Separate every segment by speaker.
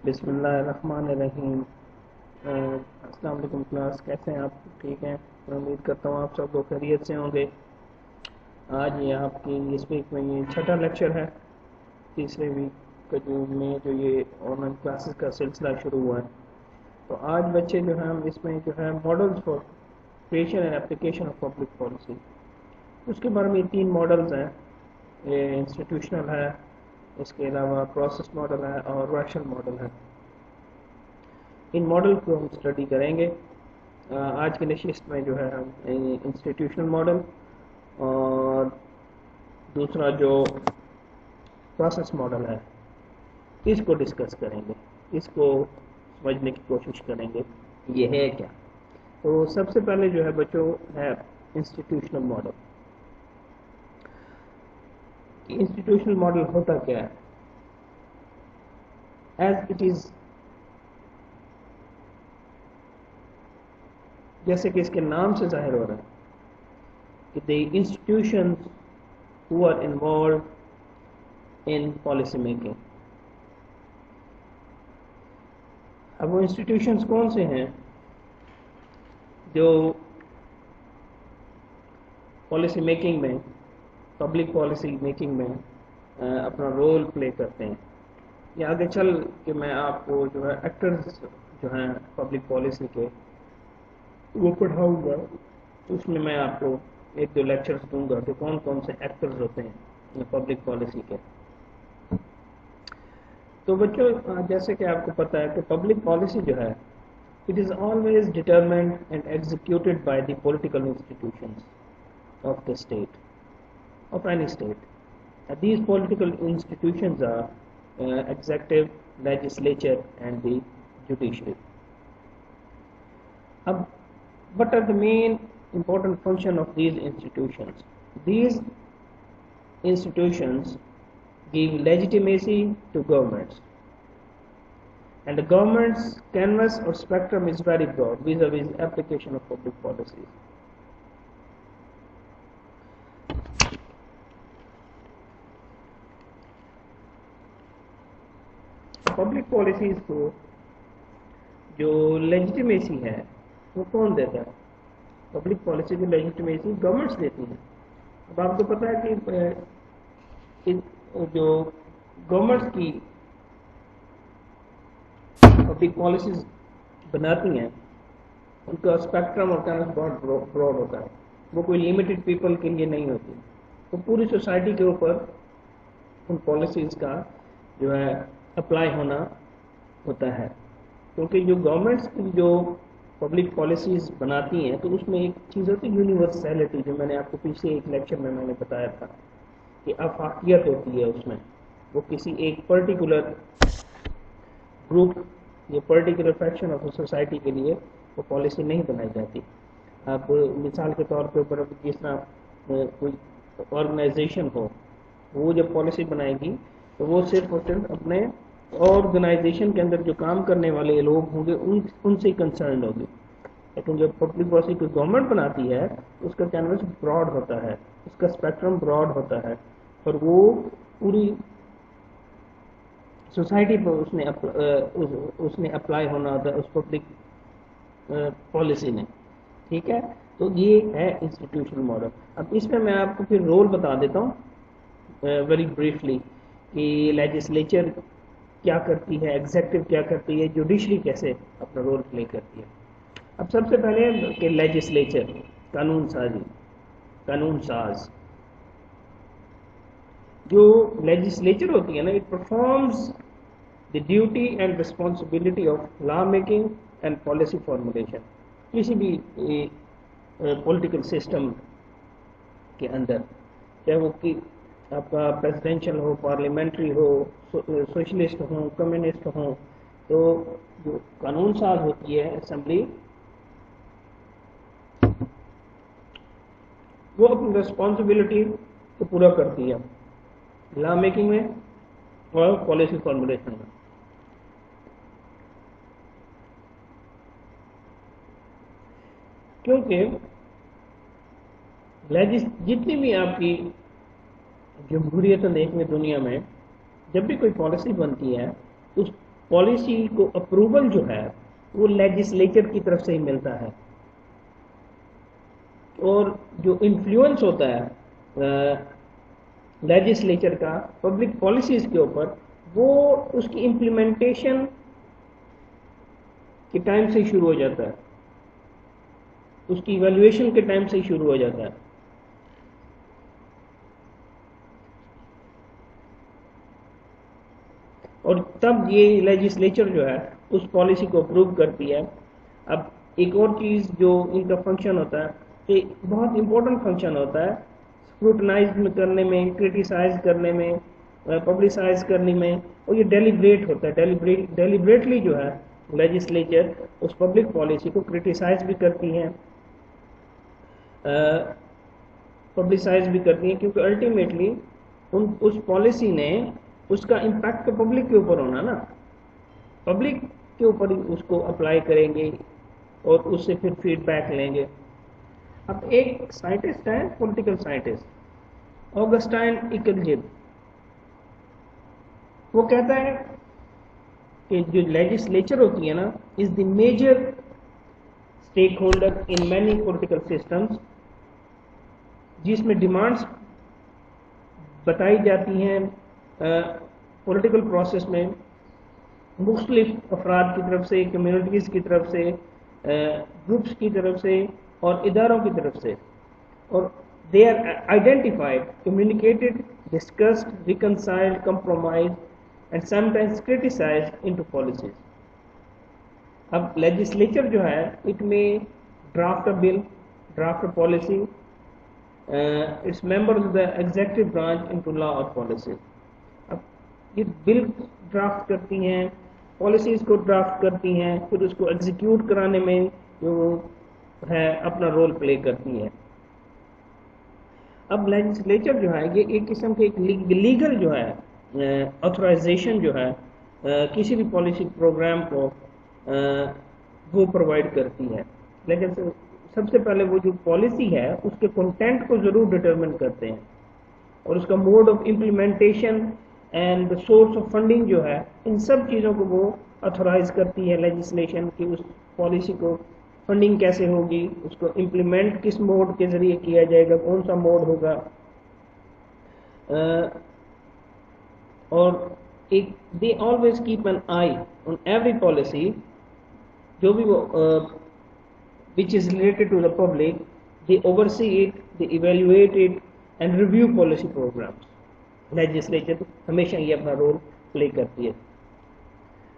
Speaker 1: بسم اللہ الرحمن الرحیم۔ السلام علیکم کلاس، کیسے ہیں آپ؟ ٹھیک ہیں؟ میں امید کرتا ہوں آپ سب کو خیریت سے ہوں گے۔ آج یہ آپ کی اس ویک میں یہ چھٹا لیکچر ہے، تیسرے ویک کا جو یہ آن لائن کلاسز کا سلسلہ شروع ہوا ہے۔ تو آج بچے جو ہیں ہم اس میں جو ہے models for creation and application of public policy, اس کے بارے میں 3 ماڈلز ہیں۔ یہ انسٹیٹیوشنل ہے، اس کے علاوہ پروسیس ماڈل ہے اور ریشنل ماڈل ہے۔ ان ماڈل کو ہم اسٹڈی کریں گے آج کی نشست میں۔ جو ہے ہم انسٹیٹیوشنل ماڈل اور دوسرا جو پروسیس ماڈل ہے اس کو ڈسکس کریں گے، اس کو سمجھنے کی کوشش کریں گے یہ ہے کیا۔ تو سب سے پہلے جو ہے بچوں ہے انسٹیٹیوشنل ماڈل۔ انسٹیٹیوشنل ماڈل ہوتا کیا ہے؟ ایز اٹ از، جیسے کہ اس کے نام سے ظاہر ہو رہا ہے کہ the institutions who are involved in policy making. اب وہ انسٹیٹیوشنز کون سے ہیں جو پالیسی میکنگ میں، پبلک پالیسی میکنگ میں اپنا رول پلے کرتے ہیں؟ یہ آگے چل کہ میں آپ کو جو ہے ایکٹرز جو ہیں پبلک پالیسی کے وہ پڑھاؤں گا، اس میں میں آپ کو 1-2 لیکچرز دوں گا کہ کون کون سے ایکٹرز ہوتے ہیں پبلک پالیسی کے۔ تو بچوں جیسے کہ آپ کو پتہ ہے کہ پبلک پالیسی جو ہے it is always determined and executed by the political institutions of the state, of any state. These political institutions R executive, legislature and the judiciary. اب what are the main important function of these institutions? These institutions give legitimacy to governments, and the government's canvas or spectrum is very broad vis-a-vis application of public policies. Public policies کو جو legitimacy ہے وہ کون دیتا ہے؟ Public policy کی لیجٹمیسی governments دیتی ہیں۔ اب آپ کو پتہ ہے کہ جو گورنمنٹس کی پبلک پالیسیز بناتی ہیں ان کا اسپیکٹرم اور کینوس بہت براڈ ہوتا ہے، وہ کوئی لمیٹڈ پیپل کے لیے نہیں ہوتی، وہ پوری سوسائٹی کے اوپر ان پالیسیز کا جو ہے اپلائی ہونا ہوتا ہے۔ کیونکہ جو گورنمنٹس کی جو پبلک پالیسیز بناتی ہیں تو اس میں ایک چیز ہوتی ہے یونیورسلٹی، جو میں نے آپ کو پچھلے ایک لیکچر میں نے بتایا تھا کہ افاقیت ہوتی ہے اس میں، وہ کسی ایک پرٹیکولر گروپ یا پرٹیکولر فیکشن آف سوسائٹی کے لیے وہ پالیسی نہیں بنائی جاتی۔ اب مثال کے طور پہ اوپر جس طرح کوئی آرگنائزیشن ہو، وہ جب پالیسی بنائے گی تو وہ صرف اور صرف اپنے آرگنائزیشن کے اندر جو کام کرنے والے لوگ ہوں گے ان سے کنسرنڈ ہوگی۔ لیکن جب پبلک پالیسی کوئی گورنمنٹ بناتی ہے تو اس کا کینوس براڈ ہوتا ہے، اس کا اسپیکٹرم براڈ ہوتا ہے، اور وہ پوری سوسائٹی پر اس نے اپلائی ہونا ہوتا ہے اس پبلک پالیسی نے۔ ٹھیک ہے، تو یہ ہے انسٹیٹیوشنل ماڈل۔ اب اس میں آپ کو پھر رول بتا دیتا ہوں ویری بریفلی کہ لیجسلیچر کیا کرتی ہے، ایگزیکٹو کیا کرتی ہے، جوڈیشری کیسے اپنا رول پلے کرتی ہے۔ اب سب سے پہلے کہ لیجسلیچر، قانون سازی، قانون ساز، جو لیجسلیچر ہوتی ہے نا، it performs the duty and responsibility of law making and policy formulation. کسی بھی پولیٹیکل سسٹم کے اندر، چاہے وہ آپ کا پریزیڈینشل ہو، پارلیمنٹری ہو، سوشلسٹ ہوں، کمیونسٹ ہوں، تو جو قانون ساز ہوتی ہے اسمبلی، وہ اپنی ریسپانسبلٹی کو پورا کرتی ہے لا میکنگ میں اور پالیسی فارمولیشن میں۔ کیونکہ جتنی بھی آپ کی جمہوریتیں دیکھیں دنیا میں، جب بھی کوئی پالیسی بنتی ہے اس پالیسی کو اپروول جو ہے وہ لیجسلیچر کی طرف سے ہی ملتا ہے، اور جو انفلوئنس ہوتا ہے لیجسلیچر کا پبلک پالیسیز کے اوپر، وہ اس کی امپلیمنٹیشن کے ٹائم سے ہی شروع ہو جاتا ہے، اس کی ایویلویشن کے ٹائم سے ہی شروع ہو جاتا ہے۔ اور تب یہ لیجسلیچر جو ہے اس پالیسی کو اپروو کرتی ہے۔ اب ایک اور چیز جو ان کا فنکشن ہوتا ہے، کہ بہت امپورٹنٹ فنکشن ہوتا ہے اسکروٹنائز کرنے میں، کرٹیسائز کرنے میں، پبلسائز کرنے میں، اور یہ ڈیلیبریٹ ہوتا ہے، ڈیلیبریٹلی جو ہے لیجسلیچر اس پبلک پالیسی کو کرٹیسائز بھی کرتی ہے، پبلسائز بھی کرتی ہیں، کیونکہ الٹیمیٹلی اس پالیسی نے اس کا امپیکٹ تو پبلک کے اوپر ہونا نا، پبلک کے اوپر اس کو اپلائی کریں گے اور اس سے پھر فیڈ بیک لیں گے۔ اب ایک سائنٹسٹ ہے، پولیٹیکل سائنٹسٹ آگسٹائن ایکلجب، وہ کہتا ہے کہ جو لیجسلیچر ہوتی ہے نا is the major stakeholder in many political systems, جس میں ڈیمانڈس بتائی جاتی ہیں پولیٹیکل پروسیس میں مختلف افراد کی طرف سے، کمیونٹیز کی طرف سے، گروپس کی طرف سے اور اداروں کی طرف سے، اور they are identified, communicated, discussed, reconciled, compromise and sometimes criticised into policies. اب لیجسلیچر جو ہے اٹ میں draft a bill, draft a policy, it's members of the executive branch into law اور پالیسیز۔ اب یہ بل ڈرافٹ کرتی ہیں، policies کو ڈرافٹ کرتی ہیں، پھر اس کو ایگزیکیوٹ کرانے میں جو ہے اپنا رول پلے کرتی ہیں۔ اب لیجسلیچر جو ہے یہ ایک قسم کے لیگل جو ہے آتھورائزیشن جو ہے کسی بھی پالیسی پروگرام کو وہ پرووائڈ کرتی ہے، لیکن سب سے پہلے وہ جو پالیسی ہے اس کے کنٹینٹ کو ضرور ڈٹرمن کرتے ہیں، اور اس کا mode of implementation and source of funding جو ہے ان سب چیزوں کو وہ آتھورائز کرتی ہے لیجسلیشن کی، اس پالیسی کو فنڈنگ کیسے ہوگی، اس کو امپلیمنٹ کس موڈ کے ذریعے کیا جائے گا، کون سا موڈ ہوگا، اور ایک they always keep an eye on every policy, جو بھی وہ which is related to the public, they oversee it, they evaluate it and review policy programs. Legislature ہمیشہ یہ اپنا رول پلے کرتی ہے۔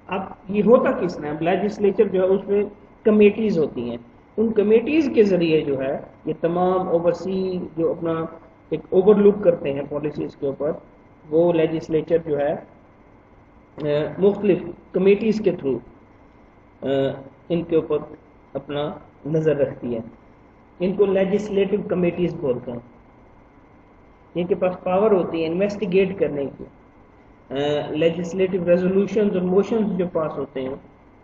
Speaker 1: اب یہ ہوتا کس نے، لیجسلیچر جو ہے اس میں کمیٹیز ہوتی ہیں، ان کمیٹیز کے ذریعے جو ہے یہ تمام اوورسی جو اپنا ایک اوور لک کرتے ہیں پالیسیز کے اوپر، وہ لیجسلیچر جو ہے مختلف کمیٹیز کے تھرو ان کے اوپر اپنا نظر رکھتی ہے۔ ان کو لیجسلیٹو کمیٹیز بولتے ہیں، ان کے پاس پاور ہوتی ہے انویسٹیگیٹ کرنے کی، لیجسلیٹو ریزولوشنز اور موشنز جو پاس ہوتے ہیں،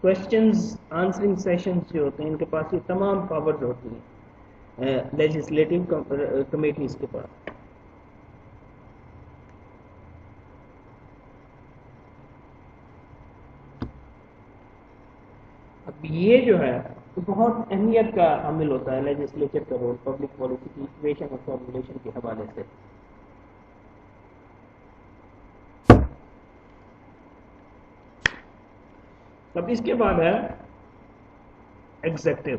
Speaker 1: کوشچنز آنسرنگ سیشنز جو ہوتے ہیں، ان کے پاس یہ تمام پاورز ہوتی ہیں لیجسلیٹو کمیٹیز کے پاس۔ اب یہ جو ہے بہت اہمیت کا حامل ہوتا ہے لیجسلیچر کا رول پبلک پالیسی کی ایکویشن اور فارمولیشن کے حوالے سے۔ اب اس کے بعد ہے ایگزیکٹو۔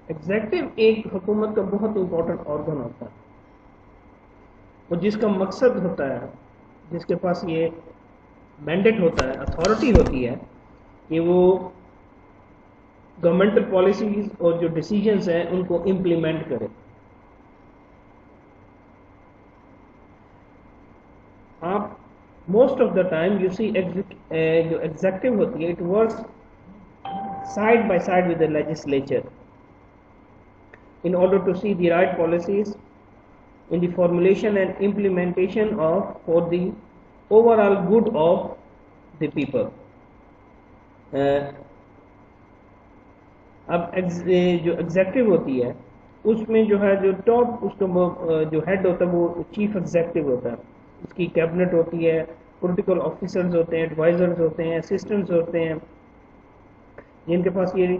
Speaker 1: ایگزیکٹو ایک حکومت کا بہت امپورٹنٹ آرگن ہوتا ہے، اور جس کا مقصد ہوتا ہے، جس کے پاس یہ مینڈیٹ ہوتا ہے، اتھارٹی ہوتی ہے کہ وہ گورنمنٹل پالیسیز اور جو ڈیسیجنز ہیں ان کو امپلیمنٹ کرے۔ آپ most of the time you see جو ایگزیکٹو ہوتی ہے it works side by side with the legislature in order to see the right policies in the formulation and implementation of for the overall good of the people. اب جو executive ہوتی ہے اس میں جو ہے جو ٹاپ اس کا جو ہیڈ ہوتا ہے وہ چیف ایگزیکٹو ہوتا ہے، اس کی کیبنٹ ہوتی ہے، پولیٹیکل آفیسرز ہوتے ہیں, ایڈوائزرز ہوتے ہیں, اسسٹنٹس ہوتے ہیں, جن کے پاس یہ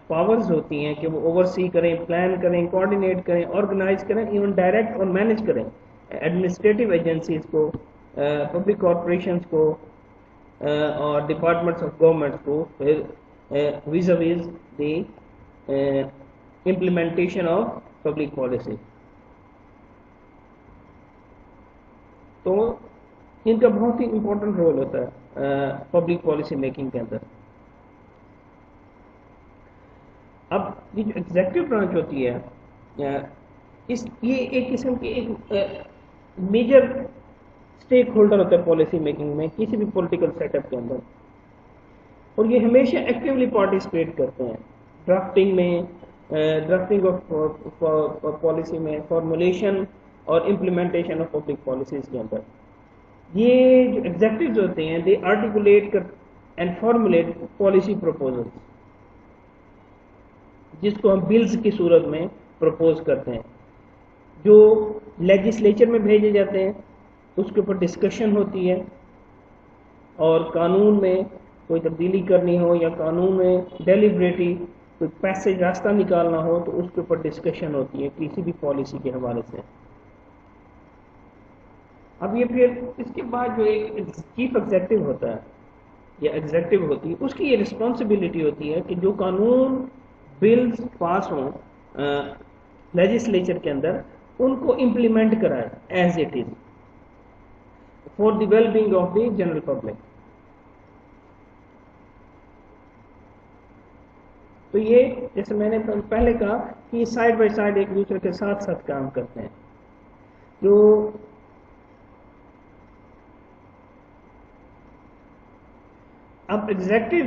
Speaker 1: پاورز ہوتی ہیں کہ وہ اوورسی کریں, پلان کریں, کوآرڈینیٹ کریں, آرگنائز کریں, ایون ڈائریکٹ اور مینیج کریں ایڈمنسٹریٹو ایجنسیز کو, پبلک کارپوریشنز کو اور ڈپارٹمنٹس آف گورنمنٹ کو vis-a-vis the implementation of public policy. تو ان کا بہت ہی امپورٹنٹ رول ہوتا ہے پبلک پالیسی میکنگ کے اندر. اب یہ جو ایگزیکٹو برانچ ہوتی ہے یہ ایک قسم کی ایک میجر اسٹیک ہولڈر ہوتا ہے پالیسی میکنگ میں کسی بھی پولیٹیکل سیٹ اپ کے اندر, اور یہ ہمیشہ ایکٹیولی پارٹیسپیٹ کرتے ہیں ڈرافٹنگ میں, ڈرافٹنگ آف پالیسی میں, فارمولیشن اور امپلیمنٹیشن آف پبلک پالیسیز کے اندر. یہ جو ایگزیکٹوز ہوتے ہیں دے آرٹیکولیٹ اینڈ فارمولیٹ پالیسی پروپوزلس, جس کو ہم بلز کی صورت میں پروپوز کرتے ہیں, جو لیجسلیچر میں بھیجے جاتے ہیں, اس کے اوپر ڈسکشن ہوتی ہے, اور قانون میں کوئی تبدیلی کرنی ہو یا قانون میں ڈیلیبریٹلی کوئی پیسج راستہ نکالنا ہو تو اس کے اوپر ڈسکشن ہوتی ہے کسی بھی پالیسی کے حوالے سے. اب یہ پھر اس کے بعد جو ایک چیف ایگزیکٹو ہوتا ہے یا ایگزیکٹو ہوتی ہے, اس کی یہ رسپانسبلٹی ہوتی ہے کہ جو قانون بلز پاس ہوں لیجسلیچر کے اندر ان کو امپلیمنٹ کرائے as it is for the well being of the general public. تو یہ جیسے میں نے پہلے کہا کہ یہ سائڈ بائی سائڈ ایک دوسرے کے ساتھ ساتھ کام کرتے ہیں. جو اب ایگزیکٹو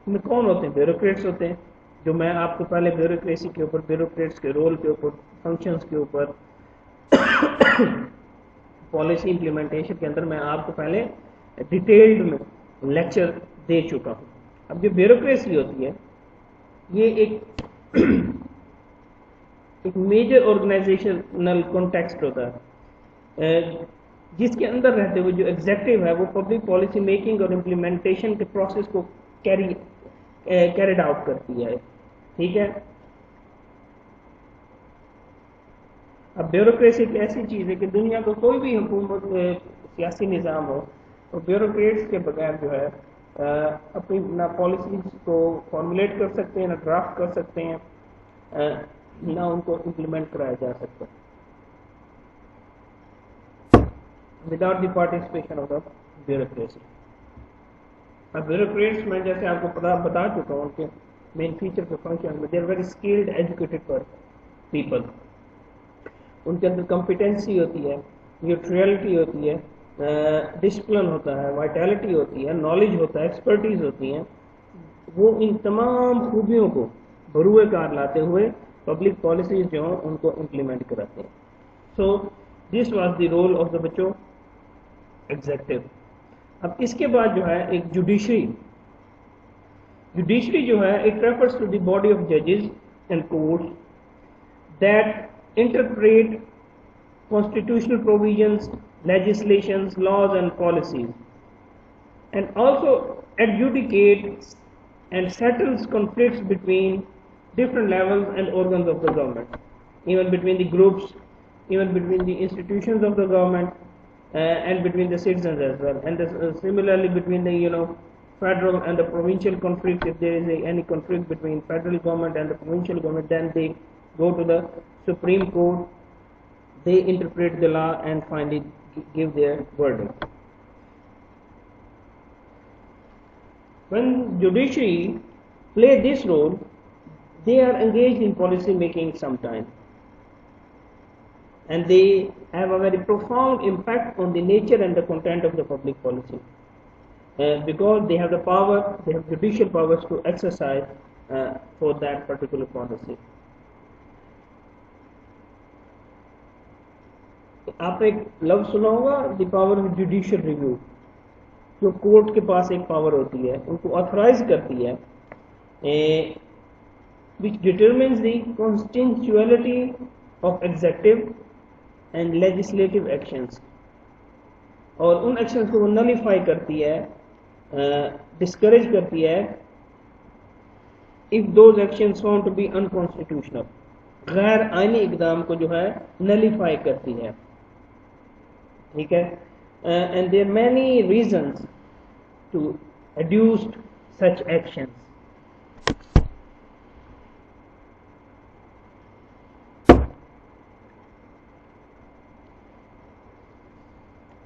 Speaker 1: میں کون ہوتے ہیں؟ بیوروکریٹس ہوتے ہیں, جو میں آپ کو پہلے بیوروکریسی کے اوپر, بیوروکریٹس کے رول کے اوپر, فنکشنز کے اوپر, پالیسی امپلیمنٹیشن کے اندر میں آپ کو پہلے ڈیٹیلڈ میں لیکچر دے چکا ہوں. اب جو بیوروکریسی ہوتی ہے یہ ایک میجر آرگنائزیشنل کانٹیکسٹ ہوتا ہے جس کے اندر رہتے ہوئے جو ایگزیکٹو ہے وہ پبلک پالیسی میکنگ اور امپلیمنٹیشن کے پروسیس کو کیریڈ آؤٹ کرتی ہے. ٹھیک ہے. اب بیوروکریسی ایک ایسی چیز ہے کہ دنیا کو کوئی بھی حکومت سیاسی نظام ہو تو بیوروکریٹس کے بغیر جو ہے اپنی نہ پالیسیز کو فارمولیٹ کر سکتے ہیں, نہ ڈرافٹ کر سکتے ہیں, نہ ان کو امپلیمنٹ کرایا جا سکتا without the participation of the bureaucracy. اب بیوروکریٹس میں جیسے آپ کو بتا چکا ہوں کہ مین فیچر کے فنکشن میں they are very skilled educated people. ان کے اندر کمپیٹنسی ہوتی ہے, نیوٹریلٹی ہوتی ہے, ڈسپلن ہوتا ہے, وائٹیلٹی ہوتی ہے, نالج ہوتا ہے, ایکسپرٹیز ہوتی ہیں. وہ ان تمام خوبیوں کو بروئے کار لاتے ہوئے پبلک پالیسیز جو ہیں ان کو امپلیمنٹ کراتے ہیں. So this was the role of the بچوں ایگزیکٹو. اب اس کے بعد جو ہے ایک جوڈیشری جو ہے it refers to the body of ججز and courts that interpret constitutional provisions, legislations, laws and policies, and also adjudicates and settles conflicts between different levels and organs of the government, even between the groups, even between the institutions of the government, and between the citizens as well, and similarly between the federal and the provincial conflict. If there is any conflict between federal government and the provincial government, then they go to the Supreme Court, they interpret the law and finally give their verdict. When judiciary play this role, they are engaged in policy making sometimes, and they have a very profound impact on the nature and the content of the public policy, because they have the power, they have judicial powers to exercise for that particular policy. آپ ایک لفظ سنا ہوگا دی power of judicial review, جو court کے پاس ایک power ہوتی ہے, ان کو آتھرائز کرتی ہے, which determines the constitutionality of executive and legislative actions اور ان ایکشنز کو وہ نلیفائی کرتی ہے, ڈسکریج کرتی ہے if those actions found to be unconstitutional, غیر آئینی اقدام کو جو ہے نلیفائی کرتی ہے. ٹھیک ہے, and there are many reasons to adduce such actions.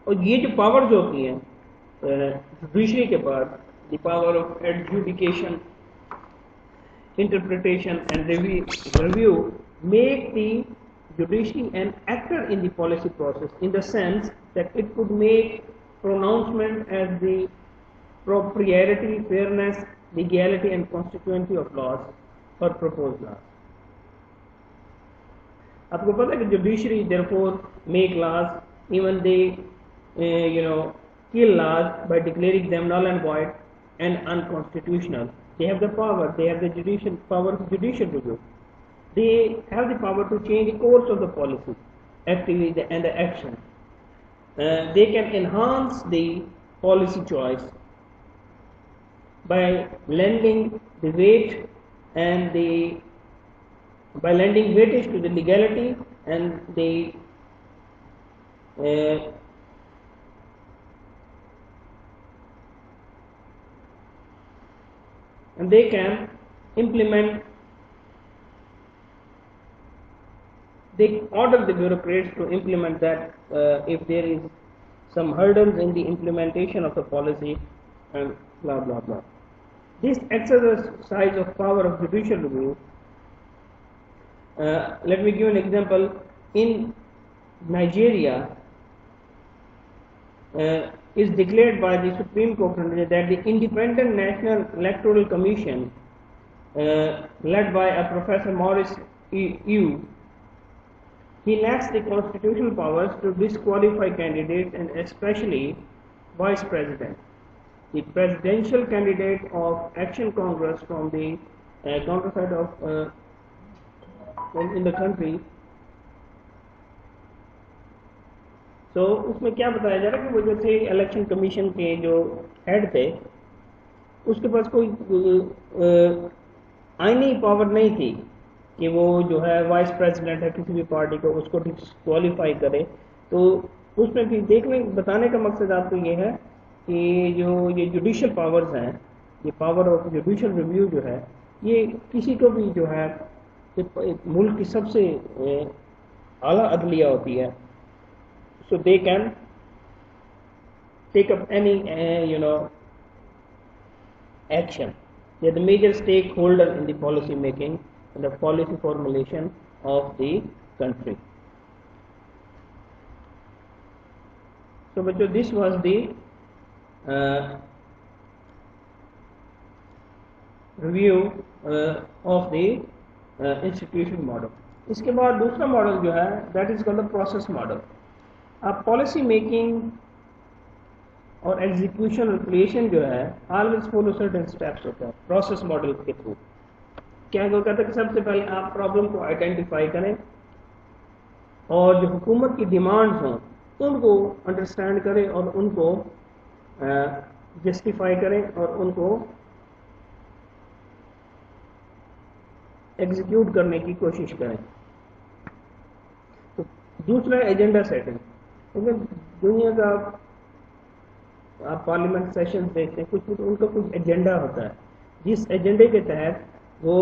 Speaker 1: اور یہ جو پاورز ہوتی ہیں جوڈیشری کے پاس, the power of adjudication, interpretation and review make the judiciary an actor in the policy process in the sense that it could make pronouncement as the propriety, fairness, legality and constituency of laws or proposed laws. آپ کو پتہ ہے کہ judiciary therefore make laws, even they kill laws by declaring them null and void and unconstitutional. They have the power, they have the judicial power of judicial review. They have the power to change the course of the policy, activity and the action. They can enhance the policy choice by lending the weight and by lending weightage to the legality and and they can implement, they order the bureaucrats to implement that if there is some hurdles in the implementation of the policy and blah blah blah. This exercise of power of judicial review, let me give an example. In Nigeria, is declared by the Supreme Court that the Independent National Electoral Commission, led by a Professor Maurice Ewe, he lacks the constitutional powers to disqualify candidates and especially vice president. The presidential candidate of Action Congress from the countryside of in the country. تو اس میں کیا بتایا جا رہا ہے کہ وہ جو تھے الیکشن کمیشن کے جو ہیڈ تھے اس کے پاس کوئی آئینی پاور نہیں تھی کہ وہ جو ہے وائس پریزیڈنٹ ہے کسی بھی پارٹی کو اس کو ڈسکوالیفائی کرے. تو اس میں بھی بتانے کا مقصد آپ کو یہ ہے کہ جو یہ جوڈیشل پاورز ہیں, یہ پاور آف جوڈیشل ریویو جو ہے, یہ کسی کو بھی جو ہے ملک کی سب سے اعلیٰ عدلیہ ہوتی ہے. So they can take up any action. They are the major stakeholder in the policy making and the policy formulation of the country. So this was the review of the institution model. اس کے بعد دوسرا model جو ہے that is called the process model. اب policy making اور execution اور creation جو ہے آلویز فالو سرٹن اسٹیپس ہوتا ہے پروسیس ماڈل کے تھرو. کیا وہ کہتا ہے کہ سب سے پہلے آپ پرابلم کو آئیڈینٹیفائی کریں اور جو حکومت کی ڈیمانڈز ہوں ان کو انڈرسٹینڈ کریں اور ان کو جسٹیفائی کریں اور ان کو ایگزیکیوٹ کرنے کی کوشش کریں. تو دوسرا ایجنڈا سیٹنگ. دنیا کا آپ پارلیمنٹ سیشن دیکھتے ہیں کچھ ان کا کچھ ایجنڈا ہوتا ہے جس ایجنڈے کے تحت وہ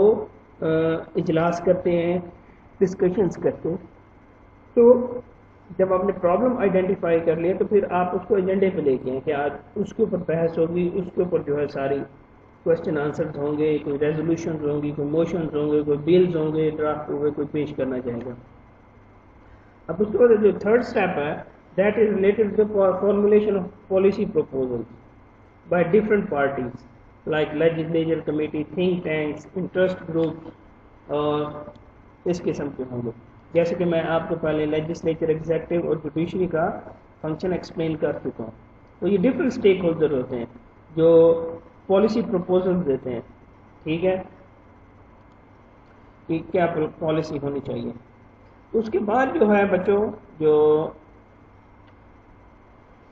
Speaker 1: اجلاس کرتے ہیں, ڈسکشنز کرتے ہیں. تو جب آپ نے پرابلم آئیڈینٹیفائی کر لیا تو پھر آپ اس کو ایجنڈے پہ لے کے ہیں کہ آج اس کے اوپر بحث ہوگی, اس کے اوپر جو ہے ساری کوشچن آنسرز ہوں گے, کوئی ریزولوشنز ہوں گی, کوئی موشنز ہوں گے, کوئی بلز ہوں گے ڈرافٹ ہوئے, کوئی پیش کرنا چاہے گا. اب اس کے بعد جو تھرڈ اسٹیپ ہے that is related to the formulation of policy proposals by different parties like legislature committee, think tanks, interest groups اور اس قسم کے ہوں گے. جیسے کہ میں آپ کو پہلے لیجسلیچر, ایگزیکٹو اور جوڈیشری کا فنکشن ایکسپلین کر چکا ہوں. تو یہ ڈفرینٹ اسٹیک ہولڈر ہوتے ہیں جو پالیسی پروپوزل دیتے ہیں. ٹھیک ہے, کہ کیا پالیسی ہونی چاہیے. اس کے بعد جو ہے بچوں جو